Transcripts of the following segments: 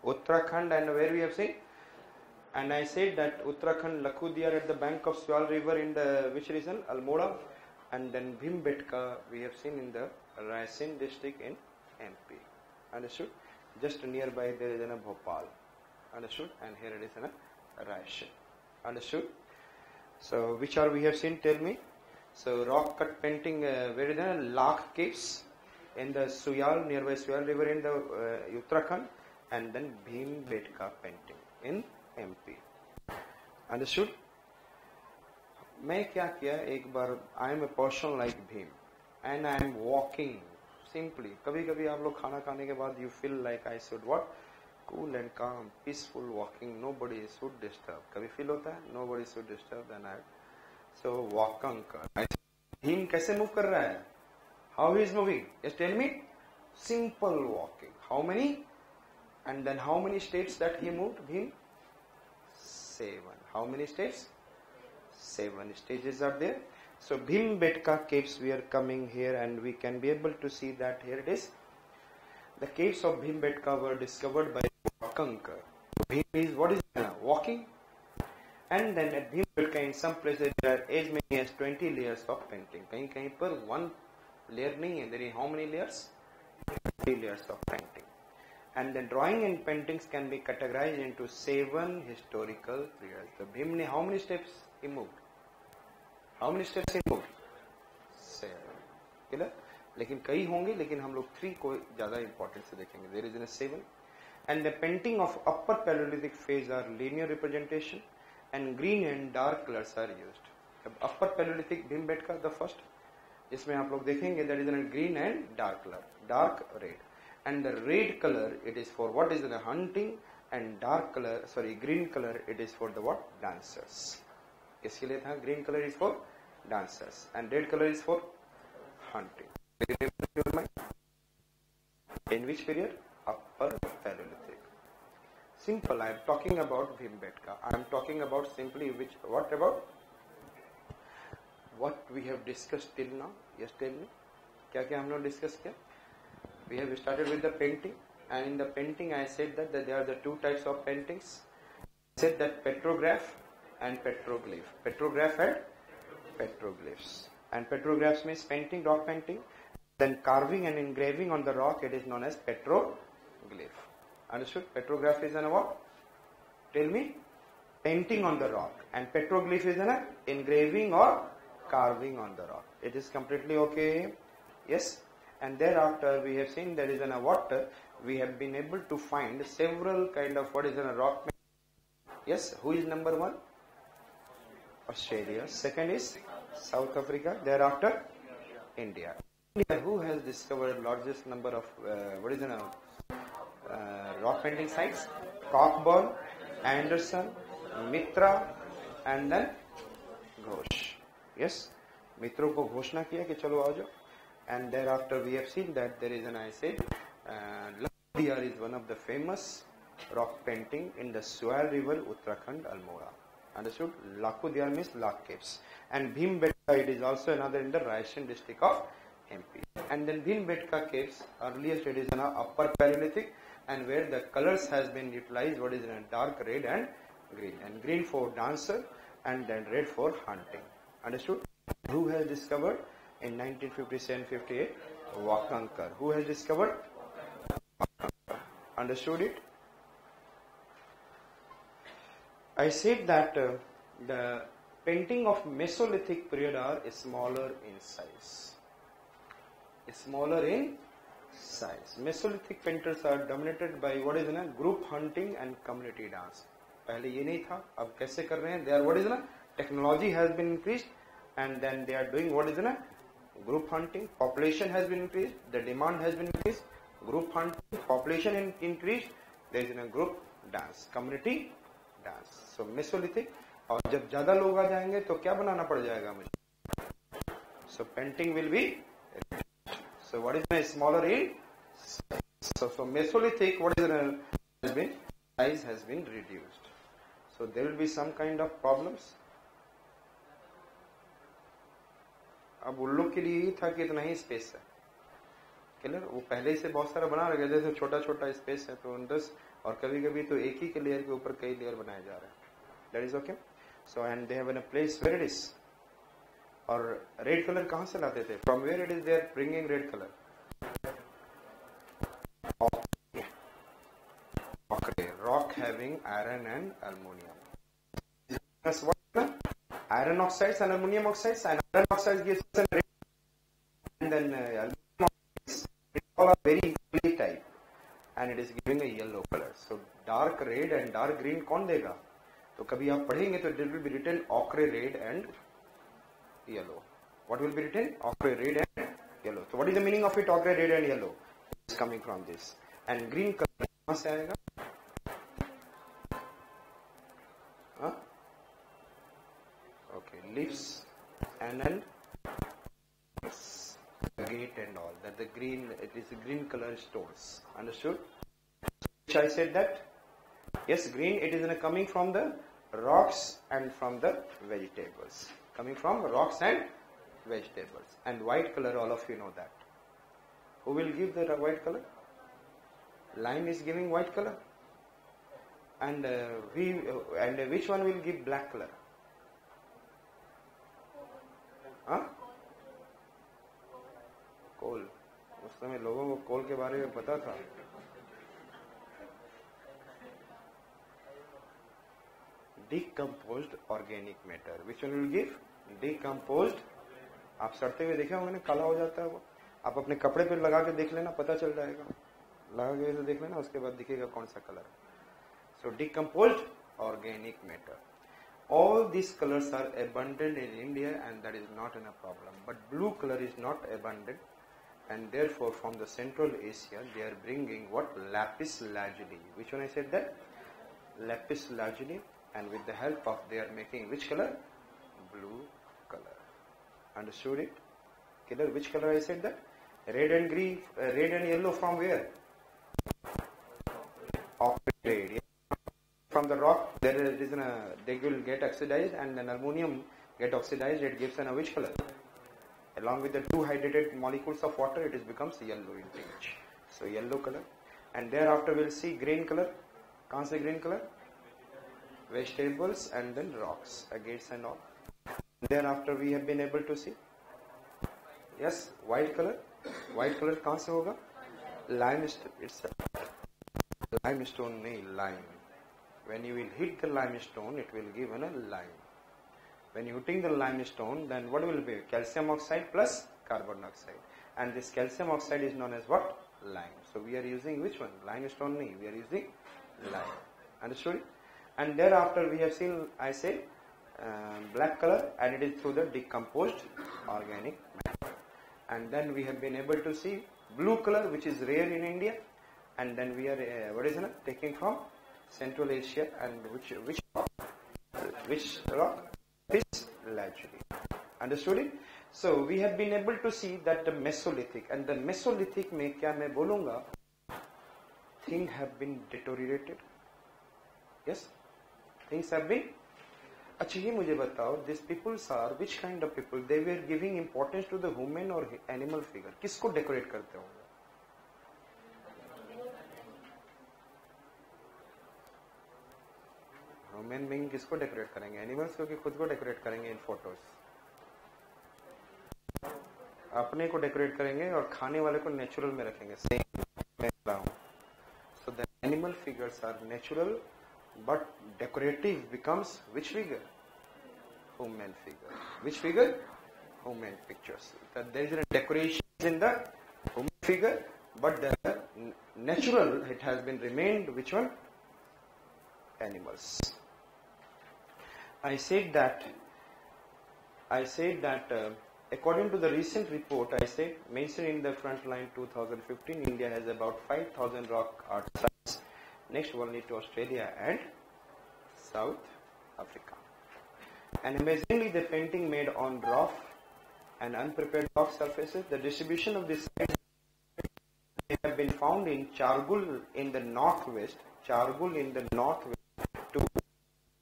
Uttarakhand, and where we have seen, and I said that Uttarakhand, Lakhudiyar at the bank of Swal river in the which region, Almora, and then Bhimbetka we have seen in the Raisen district in MP. Understood? Just nearby there is a Bhopal. Understood? And here it is in a Raisen. Understood? So which are we have seen? Tell me. So rock cut painting, where is the Lakh caves in the Suyal, nearby Suyal river in the Uttarakhand, and then Bhimbetka painting in MP. Understood? मैं क्या किया एक बार, I am a person like Bhim and I am walking simply. कभी कभी आप लोग खाना खाने के बाद you feel like I should what? Cool and calm, peaceful walking, nobody should disturb. कभी feel होता है nobody should disturb, then I so walking कर. Bhim कैसे move कर रहा है? How he is moving? Just tell me. Simple walking. How many? And then how many steps that he moved? Bhim? 7. How many steps? 7 stages are there. So Bhimbetka caves, we are coming here and we can be able to see that here it is. The caves of Bhimbetka were discovered by Wakankar. Bhim is what is walking, and then at Bhimbetka in some places there are as many as 20 layers of painting. कहीं कहीं पर one layer नहीं है. There is how many layers? 20 layers of painting. And then drawing and paintings can be categorized into 7 historical periods. So Bhim ne how many steps he moved? How many steps he moved? 7. Clear? लेकिन कई होंगे, लेकिन हम लोग 3 को ज्यादा important से देखेंगे. There is in a 7. And the painting of upper Paleolithic phase are linear representation, and green and dark colors are used. अब upper Paleolithic Bhimbetka the first, इसमें आप लोग देखेंगे that is in a green and dark color, dark red. And the red color it is for what is the hunting, and dark color, sorry, green color it is for the what? Dancers. इसके लिए था green color is for dancers and red color is for hunting. In which period? Upper Paleolithic. Simple. I am talking about Bhimbetka. I am talking about simply which. What about? What we have discussed till now? Yes, tell me. क्या क्या हम लोग discuss किया? We have started with the painting, and in the painting I said that there are the 2 types of paintings. I said that petrograph and petroglyph. Petrograph and petroglyphs. And petrographs means painting, rock painting. Then carving and engraving on the rock, it is known as petroglyph. Understood? Petrograph is an what? Tell me. Painting on the rock. And petroglyph is an engraving or carving on the rock. It is completely okay. Yes. And thereafter we have seen there is an what? We have been able to find several kind of what is a rock painting. Yes. Who is number 1? Australia. Second is South Africa. Thereafter India. India, who has discovered largest number of what is rock painting sites? Cockburn, Anderson, Mitra, and then Ghosh. Yes, मित्रों को घोषणा किया कि चलो आओ जाओ. And thereafter we have seen that there is an, I said, Lakhudiyar is one of the famous rock painting in the Swal river, Uttarakhand, Almora. Understood? Lakhudiyar means Lakh caves. And Bhimbetka, it is also another in the Raisen district of MP. And then Bhimbetka caves, earliest it is in upper Paleolithic, and where the colors has been utilized, what is in a dark red and green. And green for dancer, and then red for hunting. Understood? Who has discovered in 1957-58? Wakankar. Who has discovered? Wakankar. Understood it? I said that the painting of Mesolithic period are smaller in size. Smaller in size. Mesolithic painters are dominated by what is in group hunting and community dance. पहले ये नहीं था, अब कैसे कर रहे हैं? They are what is in technology has been increased, and then they are doing what is in group hunting. Population has been increased, the demand has been increased. Group hunting, population increased. There is in a group dance, community dance. So Mesolithic. और जब ज्यादा लोग आ जाएंगे तो क्या बनाना पड़ जाएगा मुझे? So painting will be. So what is my smaller in size? So Mesolithic, what is the size has been reduced. So there will be some kind of problems. अब उन लोग के लिए ही था कि इतना ही स्पेस है. क्लियर, वो पहले ही से बहुत सारा बना रखा है, जैसे छोटा छोटा स्पेस है तो 10, और कभी कभी तो एक ही के लेयर के ऊपर कई लेयर बनाए जा रहे हैं. That is okay. So and they have an a place where it is. और रेड कलर कहां से लाते थे? From where it is they are bringing red colour? Rock having iron and aluminum. That's what iron oxides and aluminum oxides, and iron oxides gives us a red, and then aluminum oxides, all are very equally type, and it is giving a yellow color. So dark red and dark green कौन देगा? तो कभी आप पढ़ेंगे तो it will be written ochre red and yellow. What will be written? Ochre red and yellow. So what is the meaning of it? Ochre red and yellow is coming from this. And green color कहाँ से आएगा? Okay, leaves and then gate and all that. The green, it is green color stones. Understood? Which I said that yes, green. It is coming from the rocks and from the vegetables. Coming from rocks and vegetables. And white color, all of you know that. Who will give the white color? Lime is giving white color. And which one will give black color? कोल. उस समय लोगों को कोल के बारे में पता था. Decomposed organic matter. Which one will give? Decomposed. आप सड़ते हुए देखे होंगे ना, काला हो जाता है वो. आप अपने कपड़े पे लगा के देख लेना, पता चल जाएगा. लगा के तो देख लेना, उसके बाद दिखेगा कौन सा कलर है. So decomposed organic matter. All these colors are abundant in India, and that is not a problem. But blue color is not abundant, and therefore from the Central Asia they are bringing what? Lapis lazuli. Which one I said that? Lapis lazuli, and with the help of they are making which color? Blue color. Understood it? Killer, which color I said that? Red and green, red and yellow from where? Ochre red. Yeah. From the rock, there is they will get oxidized, and then aluminum get oxidized. It gives a which color? Along with the two hydrated molecules of water, it becomes yellow in tinge. So yellow color, and thereafter we'll see green color. कहाँ से green color? Vegetables and then rocks, agates and all. Thereafter we have been able to see. Yes, white color. White color कहाँ से होगा? Limestone itself. Limestone नहीं, lime. When you will hit the limestone, it will give a lime. When you hitting the limestone, then what will be? Calcium oxide plus carbon dioxide. And this calcium oxide is known as what? Lime. So we are using which one? Limestone? No, we are using lime. Understood? And thereafter we have seen, I say, black color, and it is through the decomposed organic matter. And then we have been able to see blue color, which is rare in India. And then we are, taking from Central Asia, and which rock? Lapis lazuli. Understood it? So we have been able to see that the Mesolithic, and the Mesolithic में क्या मैं बोलूँगा? Things have been deteriorated. Yes, things have been. अच्छा ये मुझे बताओ, these peoples are which kind of people? They were giving importance to the human or animal figure. किसको decorate करते होंगे? ह्यूमन बीइंग किसको डेकोरेट करेंगे? एनिमल्स को कि खुद को डेकोरेट करेंगे इन फोटोज? अपने को डेकोरेट करेंगे और खाने वाले को नेचुरल में रखेंगे. सेम मैं कह रहा हूं. So the animal figures are natural, but decorative becomes which figure? Human figure. Which figure? Human pictures. There is a decoration in the human figure, but the natural it has been remained which one? Animals. I said that according to the recent report, I said mentioned in the Frontline 2015, India has about 5,000 rock art sites, next only to Australia and South Africa. And amazingly, the painting made on rough and unprepared rock surfaces. The distribution of these sites have been found in Chargul in the northwest,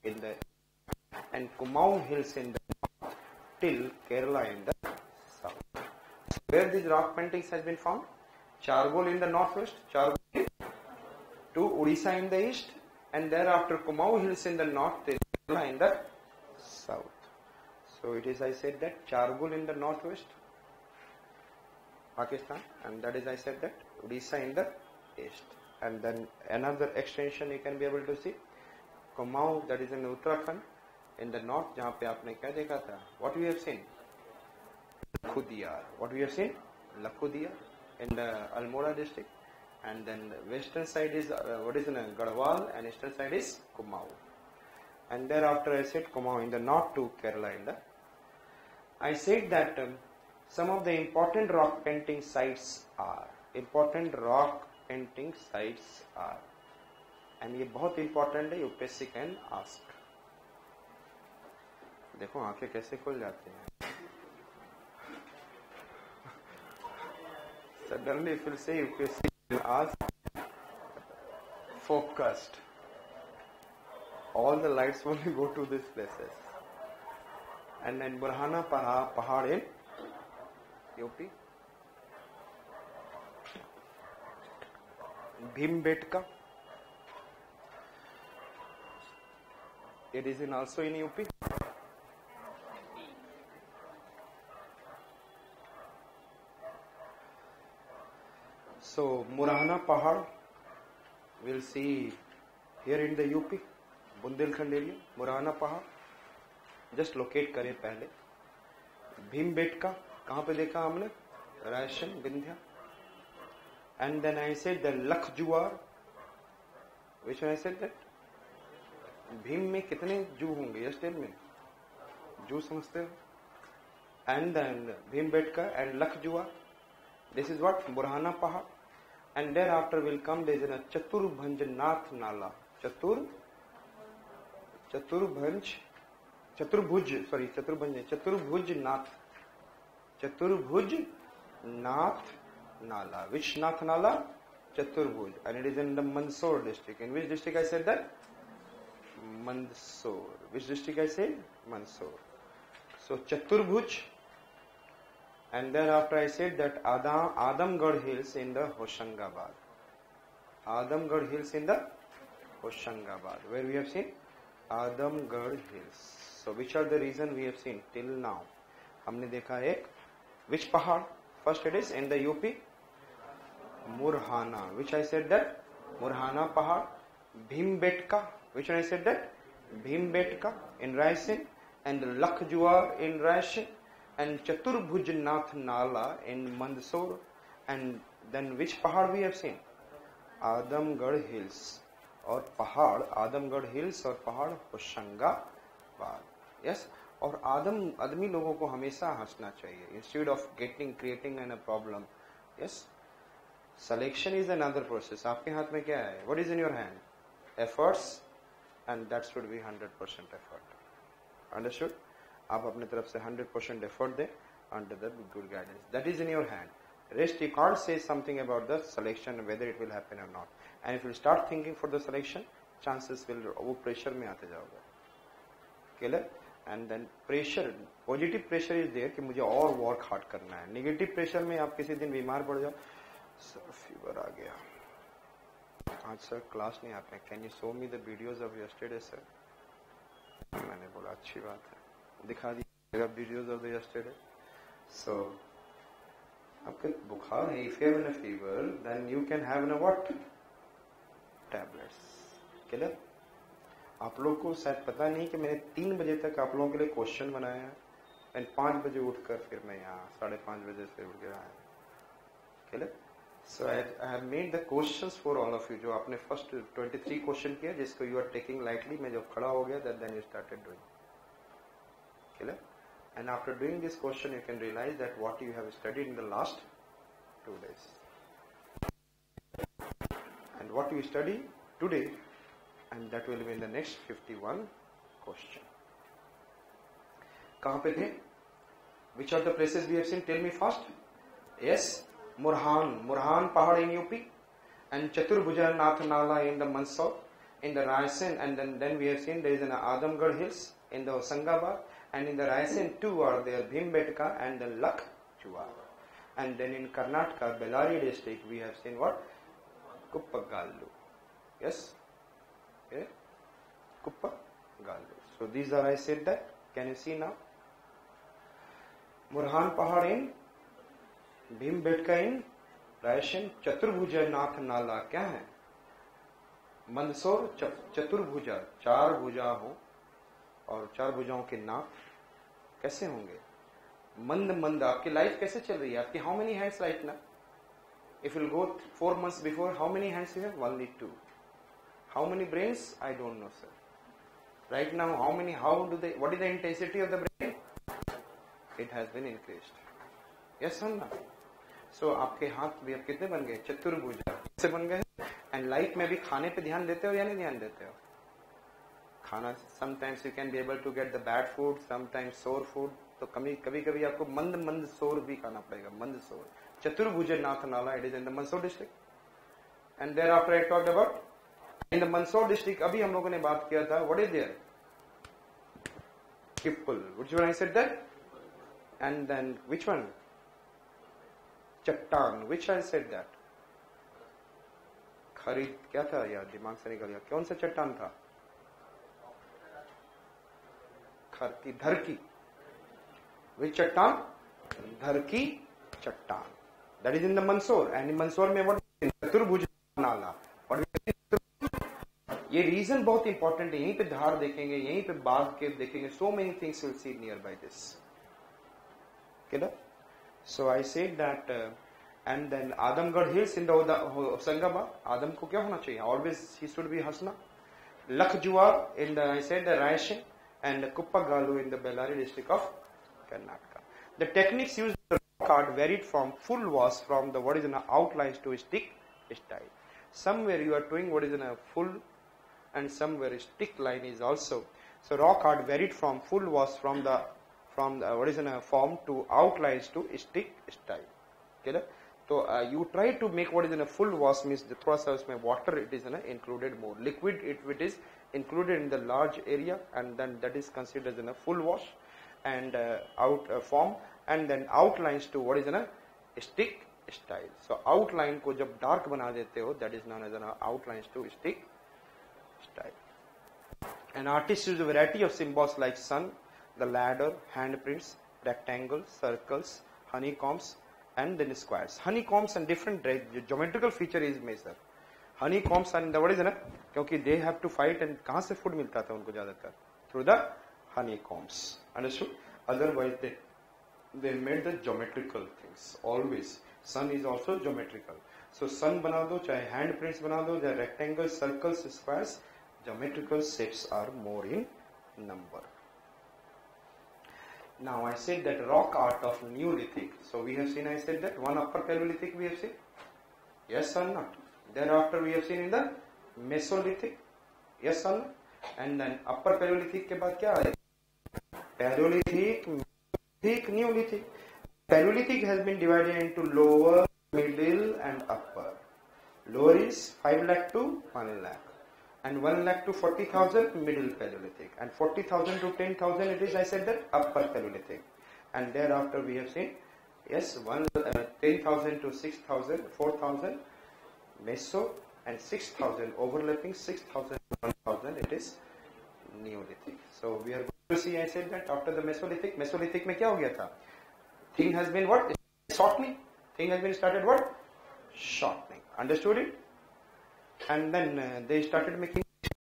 in the and Kumaon Hills in the north till Kerala in the south. So where these rock paintings has been found? Chargol in the northwest, Chargol to Odisha in the east, and thereafter Kumaon Hills in the north, Kerala in the south. So it is, I said that Chargol in the northwest, Pakistan, and that is, I said that Odisha in the east. And then another extension you can be able to see, Kumaon, that is in Uttarakhand in the north, जहाँ पे आपने क्या देखा था? What we have seen? Lakhudiyar. What we have seen? Lakhudiyar in the Almora district, and then the western side is what is in Garhwal, and eastern side is Kumaon. And thereafter I said Kumaon in the north to Kerala in the. I said that some of the important rock painting sites are and ये बहुत important है, UPSC can ask. देखो आंखें कैसे खुल जाती हैं. Suddenly if you say UPSC will ask, focused, all the lights will go to these places. And then Burhana Pahad in UP, Bhimbetka, it is also in UP. So Murhana Pahad, we'll see here in the UP, Bundelkhand area, Murhana Pahad. Just locate करें पहले. Bhimbetka, कहाँ पे देखा हमने? Raisen, Vindhya. And then I said the Lakhjuar. Which one I said that? Bhim में कितने जू होंगे? Just tell me. जू समझते हो? And then Bhimbetka and Lakhjuar. This is what? Burhana Pahad. And thereafter will come there is a Chaturbhanj Nath Nala. Chaturbhuj Nath Nala. Which Nath Nala? Chaturbhuj. And it is in the Mandsaur district. In which district I said that? Mandsaur. Which district I said? Mandsaur. So Chaturbhuj. And thereafter I said that Adamgarh Hills in the Hoshangabad. Adamgarh Hills in the Hoshangabad. Where we have seen? Adamgarh Hills. So which are the reason we have seen till now? हमने देखा एक. Which पहाड़? First it is in the UP. Murhana. Which I said that? Murhana पहाड़. Bhimbetka. Which one I said that? Bhimbetka in Raisen. And Lakhjuar in Raisen. And Chaturbhuj Nath Nala in Mandsaur. And then which pahad we have seen? Adamgarh Hills. Or pahad, Adamgarh Hills or pahad Hoshangabad. Yes? और आदमी लोगों को हमेशा हंसना चाहिए. Instead of creating a problem. Yes? Selection is another process. आपके हाथ में क्या है? What is in your hand? Efforts. And that should be 100% effort. Understood? आप अपने तरफ से 100% effort दें under the good guidance. That is in your hand. Rest you can't say something about the selection whether it will happen or not. And if you start thinking for the selection, chances will वो pressure में आते जाओगे. Clear? And then pressure, positive pressure is there कि मुझे और work hard करना है. Negative pressure में आप किसी दिन बीमार पड़ जाओ. Sir, fever आ गया. आज सर क्लास नहीं आते. Can you show me the videos of yesterday, sir? मैंने बोला अच्छी बात है. दिखा दिया videos of the yesterday. So आपके बुखार है, if you have a fever, then you can have a what? Tablets. Clear? आप लोग को शायद पता नहीं कि मैंने 3 बजे तक आप लोगों के लिए क्वेश्चन बनाया है. एंड 5 बजे उठकर फिर मैं यहाँ 5:30 बजे से उठ गया है. Clear? So I have made the questions for all of you. जो आपने first 23 क्वेश्चन किया जिसको you are taking lightly, मैं जब खड़ा हो गया then you started doing. Clear? And after doing this question, you can realize that what you have studied in the last 2 days. And what you study today, and that will be in the next 51 question. कहाँ पे थे? Which are the places we have seen? Tell me first. Yes, Murhan Pahad in UP, and Chaturbhuj Nath Nala in the Mandsaur, in the Raisen, and then we have seen there is an Adamgarh Hills in the Hoshangabad. And in the Raisen too are there Bhimbetka and the Lakhjuar. and then in Karnataka, Bellary district, we have seen what? Kuppagallu. Yes? Okay? Kuppagallu. So these are, I said that. Can you see now? Murhan Pahad in, Bhimbetka in, Raisen, Chaturbhuja Nath Nala. क्या है? मंदसौर चतुर्भुजा, 4 भुजा हो और 4 भुजाओं के नाक कैसे होंगे? मंद मंद. आपकी लाइफ कैसे चल रही है? आपकी हाउ मेनी हैंड्स राइट ना? If will go 4 months before, how many hands you have? Only 2. How many brains? I don't know sir. Right now how many, how do they, what is the intensity of the brain? It has been increased. Yes sir ना? So आपके हाथ भी अब कितने बन गए? चतुर्भुजा से बन गए. एंड लाइफ में भी खाने पे ध्यान देते हो या नहीं ध्यान देते हो? खाना, sometimes you can be able to get the bad food, sometimes sour food. तो कभी कभी आपको मंद मंद सोर भी खाना पड़ेगा. मंद सोर. Chaturbhuj Nath Nala, it is in the Mandsaur district. And there after I talked about in the Mandsaur district. अभी हम लोगों ने बात किया था, व्हाट इज देयर? किप्पुल. Which one I said that? And then which one? चट्टान. Which I said that? खरीद क्या था यार, दिमाग से निकल गया. कौन सा चट्टान था? खरकी, धरकी. विच चट्टान? धरकी चट्टान. That is in the Mandsaur. And in Mandsaur में व्हाट? चतुर्भुज नाला. और ये रीजन बहुत इंपॉर्टेंट है. यहीं पे धार देखेंगे, यहीं पे बाघ के देखेंगे. So many things will see near by this. So I said that. And then Adamgarh Hills in the Hoshangabad. Adam को क्या होना चाहिए? Always he should be Hasna. Lakhjuar in the, I said, the Raisen, and Kuppagallu in the Bellary district of Karnataka. The techniques used in the rock art varied from full wash from the what is in a outlines to stick style. Somewhere you are doing what is in a full, and somewhere stick line is also. So rock art varied from full wash from the what is in a form to outlines to stick style. Okay? So you try to make what is in a full wash means the थोड़ा सा उसमें water it is included more. Liquid it is included in the large area, and then that is considered as in a full wash, and out form, and then outlines to what is in a stick style. So outline को जब dark बना देते हो, that is known as an outlines to stick style. An artist used a variety of symbols like sun, the ladder, handprints, rectangles, circles, honeycombs, and then squares. Honeycombs and different geometrical feature is measure. Honeycombs and the what is ना? क्योंकि they have to fight, and कहाँ से food मिलता था उनको ज़्यादातर? Through the honeycombs. Understood? Otherwise they made the geometrical things. Always sun is also geometrical. So sun बना दो, चाहे handprints बना दो, चाहे rectangles, circles, squares, geometrical shapes are more in number. Now I said that rock art of Neolithic. So we have seen, I said that one upper Paleolithic we have seen. Yes or not? Thereafter we have seen in the Mesolithic. Yes or not? And then upper Paleolithic के बाद क्या आएगा? Paleolithic, Neolithic. Paleolithic has been divided into lower, middle, and upper. Lower is 5 lakh to 1 lakh. And 1 lakh to 40,000 middle Paleolithic, and 40,000 to 10,000 it is, I said that, upper Paleolithic. And thereafter we have seen, yes, 10,000 to 6,000, 4,000 Meso, and 6,000 overlapping, 6,000 to 1,000 it is Neolithic. So we are going to see, I said that after the Mesolithic, Mesolithic में क्या हो गया था? Thing has been what? Shortening. Thing has been started what? Shortening. Understood it? And then they started making